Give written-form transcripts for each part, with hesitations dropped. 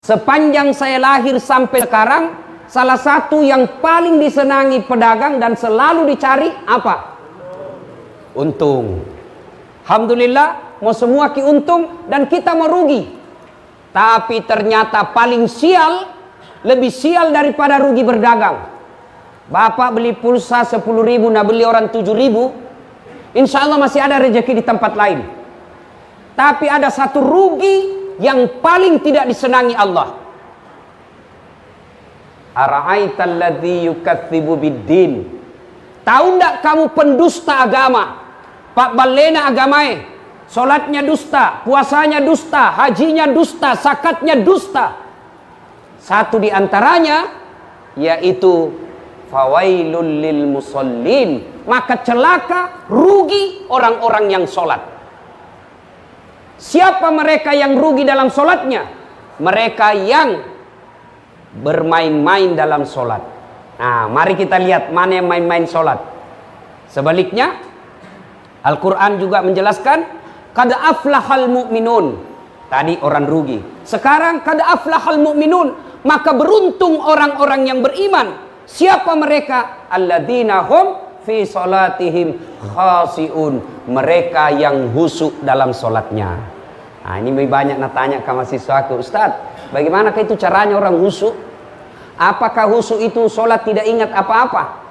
Sepanjang saya lahir sampai sekarang, salah satu yang paling disenangi pedagang dan selalu dicari apa? Untung. Alhamdulillah, mau semua ki untung dan kita mau rugi. Tapi ternyata paling sial, lebih sial daripada rugi berdagang. Bapak beli pulsa 10.000, nah beli orang 7.000, insya Allah masih ada rezeki di tempat lain. Tapi ada satu rugi yang paling tidak disenangi Allah. Ara'aital ladzi yukatsibu biddin. Tahu enggak kamu pendusta agama? Pak balena agamae, salatnya dusta, puasanya dusta, hajinya dusta, zakatnya dusta. Satu di antaranya yaitu fawailul lil musallin, maka celaka, rugi orang-orang yang sholat. Siapa mereka yang rugi dalam sholatnya? Mereka yang bermain-main dalam sholat. Nah, mari kita lihat mana yang main-main sholat. Sebaliknya, Al-Quran juga menjelaskan, qad aflahal mu'minun. Tadi orang rugi. Sekarang qad aflahal mu'minun, maka beruntung orang-orang yang beriman. Siapa mereka? Alladzina hum fi salatihim khasiun. Mereka yang husuk dalam sholatnya. Nah, ini banyak tanya ke mahasiswaku, Ustaz, bagaimanakah itu caranya orang husuk? Apakah husuk itu sholat tidak ingat apa-apa?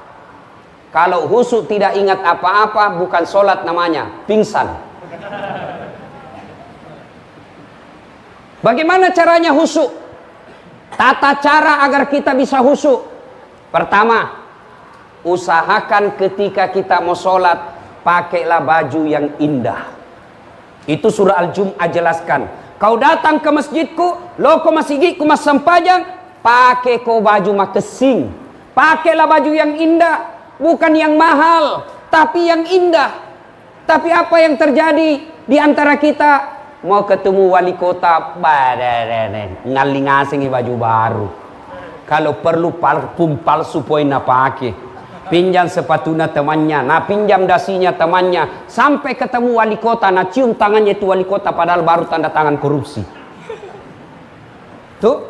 Kalau husuk tidak ingat apa-apa, bukan sholat namanya, pingsan. Bagaimana caranya husuk? Tata cara agar kita bisa husuk. Pertama, usahakan ketika kita mau sholat, pakailah baju yang indah. Itu surah Al-Jum'ah jelaskan. Kau datang ke masjidku, loko masjidku mas sempajang, pakai kau baju makesing. Pakailah baju yang indah, bukan yang mahal, tapi yang indah. Tapi apa yang terjadi di antara kita? Mau ketemu wali kota, ngaling ngasing baju baru. Kalau perlu parfum palsu poin pakai. Pinjam sepatunya temannya, nah pinjam dasinya temannya, sampai ketemu wali kota, nah cium tangannya itu wali kota, padahal baru tanda tangan korupsi. Tuh,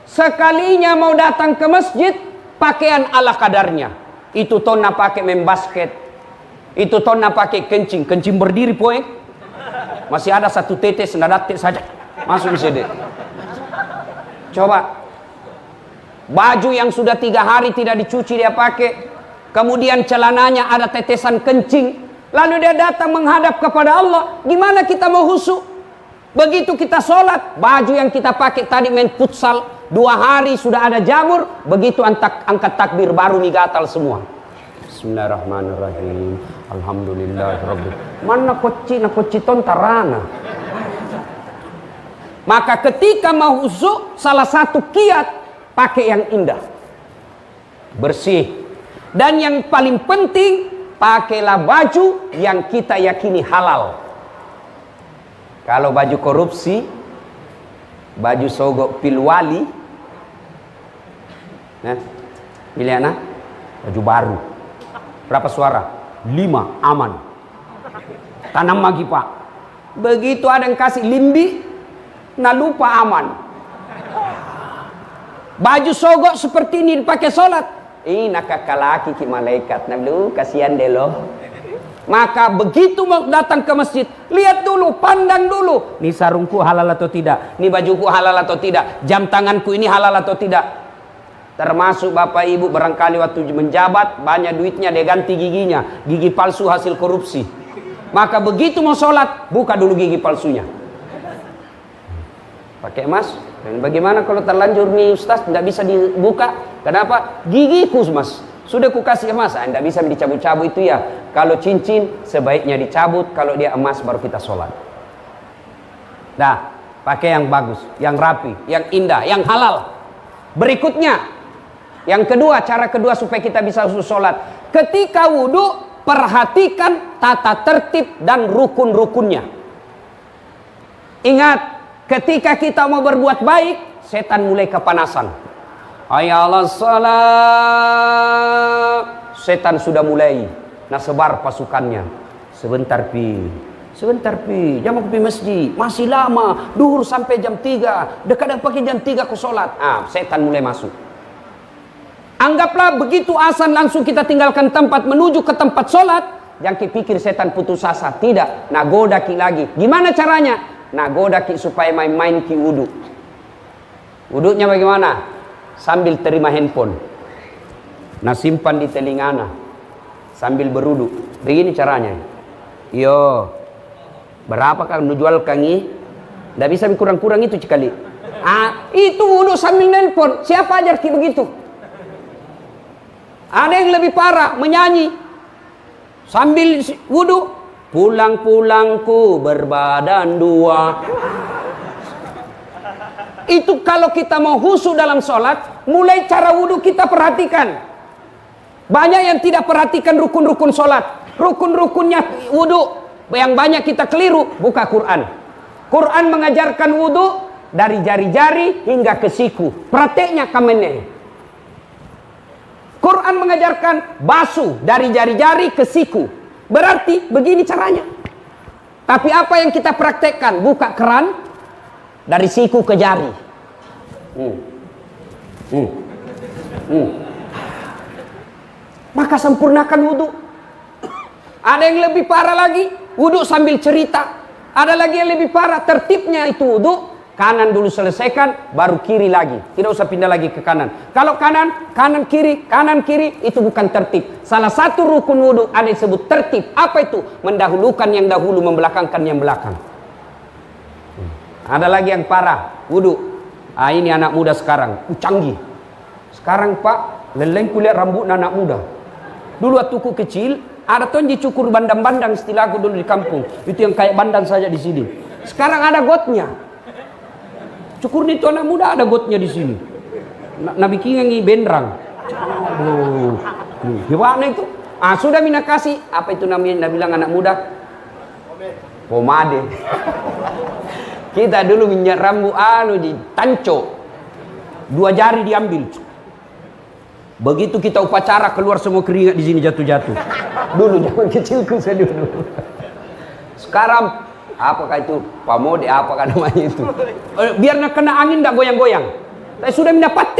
sekalinya mau datang ke masjid, pakaian ala kadarnya. Itu tona pakai main basket, itu tona pakai kencing berdiri poin. Masih ada satu tetes, nadatik saja, masuk di sini. Coba, baju yang sudah 3 hari tidak dicuci dia pakai. Kemudian celananya ada tetesan kencing. Lalu dia datang menghadap kepada Allah. Gimana kita mau husuk? Begitu kita sholat, baju yang kita pakai tadi main futsal, 2 hari sudah ada jamur. Begitu angkat takbir baru nih gatal semua. Bismillahirrahmanirrahim. Alhamdulillahirabbil. Mana koci tontarana. Maka ketika mau husuk, salah satu kiat pakai yang indah, bersih. Dan yang paling penting, pakailah baju yang kita yakini halal. Kalau baju korupsi, baju sogok pilwali, nah, pilih anak, baju baru. Berapa suara? 5, aman. Tanam lagi pak. Begitu ada yang kasih limbi, nah lupa aman. Baju sogok seperti ini dipakai sholat. Nakakalaki ki malaikat, nabi kasihan deh loh. Maka begitu mau datang ke masjid, lihat dulu, pandang dulu, nih sarungku halal atau tidak, nih bajuku halal atau tidak, jam tanganku ini halal atau tidak. Termasuk bapak ibu barangkali waktu menjabat banyak duitnya dia ganti giginya, gigi palsu hasil korupsi. Maka begitu mau sholat, buka dulu gigi palsunya, pakai emas. Dan bagaimana kalau terlanjur nih Ustaz tidak bisa dibuka? Kenapa? Gigiku mas sudah ku kasih emas, tidak bisa dicabut-cabut itu ya. Kalau cincin sebaiknya dicabut, kalau dia emas baru kita sholat. Nah, pakai yang bagus, yang rapi, yang indah, yang halal. Berikutnya, yang kedua, cara kedua supaya kita bisa sholat. Ketika wudhu, perhatikan tata tertib dan rukun-rukunnya. Ingat, ketika kita mau berbuat baik, setan mulai kepanasan. Hayya salat. Setan sudah mulai. Nah sebar pasukannya. Sebentar pi. Sebentar pi, jam aku pergi masjid, masih lama, duhur sampai jam 3, kadang pakai jam 3 aku sholat. Setan mulai masuk. Anggaplah begitu azan langsung kita tinggalkan tempat menuju ke tempat sholat, jangan pikir setan putus asa. Tidak, nagoda ki lagi. Gimana caranya? Nagoda ki supaya main-main ki wudu. Wudunya bagaimana? Sambil terima handphone, nah simpan di telingana sambil berudu. Begini caranya. Yo, berapa kan menjual kangi? Nggak bisa kurang-kurang itu sekali. Itu wudu sambil nelpon. Siapa ajar ki begitu? Ada yang lebih parah, menyanyi sambil wudu. Pulang-pulangku berbadan dua. Itu kalau kita mau khusyuk dalam sholat, mulai cara wudu kita perhatikan. Banyak yang tidak perhatikan rukun-rukun sholat. Rukun-rukunnya wudu yang banyak kita keliru. Buka Quran. Quran mengajarkan wudu dari jari-jari hingga ke siku. Prakteknya kamene. Quran mengajarkan basuh dari jari-jari ke siku. Berarti begini caranya. Tapi apa yang kita praktekkan? Buka keran dari siku ke jari. Maka sempurnakan wudu. Ada yang lebih parah lagi, wudu sambil cerita. Ada lagi yang lebih parah, tertibnya itu wudu. Kanan dulu selesaikan, baru kiri lagi. Tidak usah pindah lagi ke kanan. Kalau kanan, kanan kiri, itu bukan tertib. Salah satu rukun wudu ada yang disebut tertib. Apa itu? Mendahulukan yang dahulu, membelakangkan yang belakang. Ada lagi yang parah, wudu. Ini anak muda sekarang, canggih. Sekarang Pak, leleng kulihat rambut anak muda. Dulu waktu ku kecil, ada tuh dicukur bandang-bandang istilahku dulu di kampung. Itu yang kayak bandang saja di sini. Sekarang ada gotnya. Cukur itu anak muda ada gotnya di sini. Nabi kingangi bendrang. Gimana itu? Sudah mina kasih. Apa itu namanya? Nabi bilang anak muda? Pomade. Kita dulu minyak rambut di tanco. 2 jari diambil. Begitu kita upacara keluar semua keringat di sini jatuh-jatuh. Dulu zaman kecilku saya dulu. Sekarang apakah itu pamode, apakah namanya itu? Biar kena angin tidak goyang-goyang. Saya sudah mendapat.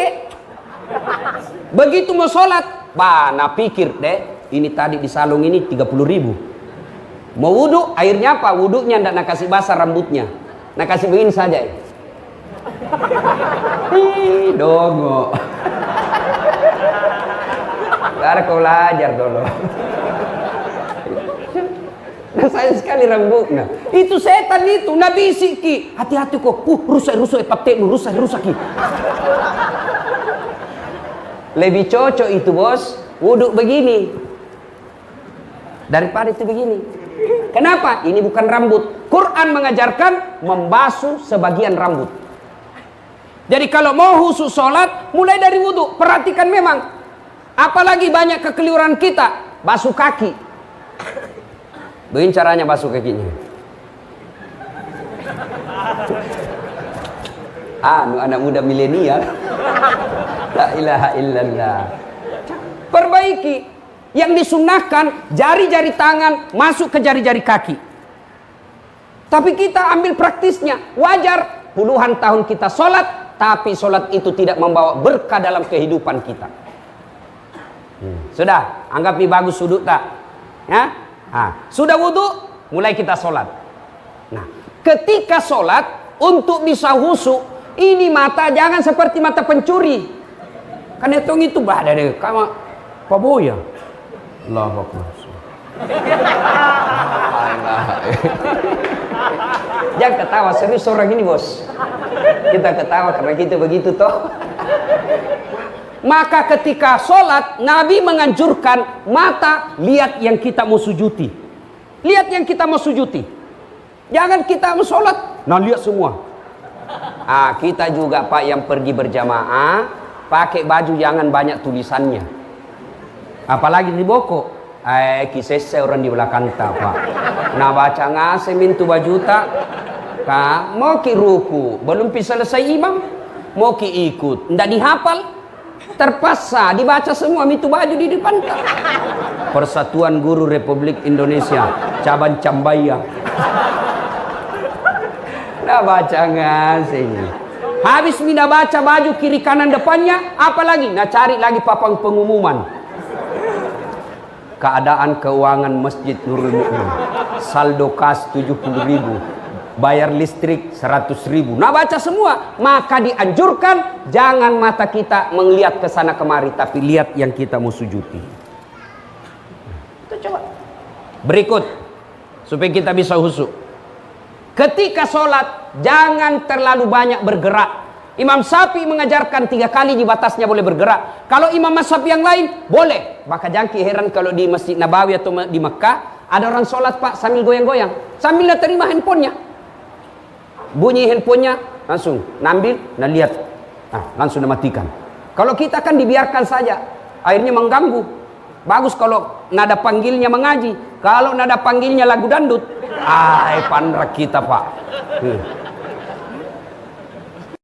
Begitu mau sholat, nah pikir deh, ini tadi di salung ini 30.000. Mau wudhu, airnya apa? Wudhunya tidak nak kasih basah rambutnya, nak kasih begini saja. Dongo. Karena kau belajar dulu. Nah, sayang sekali rambutnya. Itu setan itu, Nabi siki. Hati-hati kok. Rusak patek rusak ki. Lebih cocok itu bos, wudhu begini daripada itu begini. Kenapa? Ini bukan rambut. Quran mengajarkan membasuh sebagian rambut. Jadi kalau mau khusyuk sholat, mulai dari wudhu. Perhatikan memang. Apalagi banyak kekeliruan kita, basuh kaki. Begini caranya basuh kakinya. Anak muda milenial. La ilaha illallah. Perbaiki. Yang disunahkan jari-jari tangan masuk ke jari-jari kaki. Tapi kita ambil praktisnya. Wajar puluhan tahun kita sholat, tapi sholat itu tidak membawa berkah dalam kehidupan kita. Sudah, anggap ini bagus sudut tak? Ya? Sudah wudhu, mulai kita sholat. Nah, ketika sholat, untuk bisa khusyuk, ini mata jangan seperti mata pencuri. Kan hitung itu bahada deh, kamu paboya. Allahu Akbar. Jangan ketawa, serius orang ini bos. Kita ketawa karena kita begitu toh. Maka ketika sholat, Nabi menganjurkan mata lihat yang kita mau sujuti. Lihat yang kita mau sujuti. Jangan kita mau sholat, nah lihat semua. Kita juga Pak yang pergi berjamaah, pakai baju jangan banyak tulisannya. Apalagi di boko. Kisah orang di belakang tak Pak. Nah baca ngasih mintu baju tak. Mau ki ruku, belum bisa selesai imam, mau ki ikut, ndak dihafal. Terpaksa dibaca semua itu baju di depan. Persatuan Guru Republik Indonesia cabang Cambaya. Nah baca ngasih. Habis mina baca baju kiri kanan depannya, apalagi? Nah cari lagi papang pengumuman. Keadaan keuangan Masjid Nurul Mukmin. Saldo kas 70.000. Bayar listrik 100.000. Nah baca semua. Maka dianjurkan jangan mata kita melihat ke sana kemari, tapi lihat yang kita mau sujudi. Itu coba. Berikut supaya kita bisa khusyuk. Ketika sholat jangan terlalu banyak bergerak. Imam Syafi'i mengajarkan 3 kali di batasnya boleh bergerak. Kalau imam mazhab yang lain boleh. Maka jangan heran kalau di Masjid Nabawi atau di Mekah ada orang sholat pak sambil goyang-goyang, sambil dia terima handphonenya. Bunyi handphonenya langsung nambil, nah lihat, langsung dimatikan. Kalau kita kan dibiarkan saja, akhirnya mengganggu. Bagus kalau nada panggilnya mengaji, kalau nada panggilnya lagu dandut, pandra kita pak.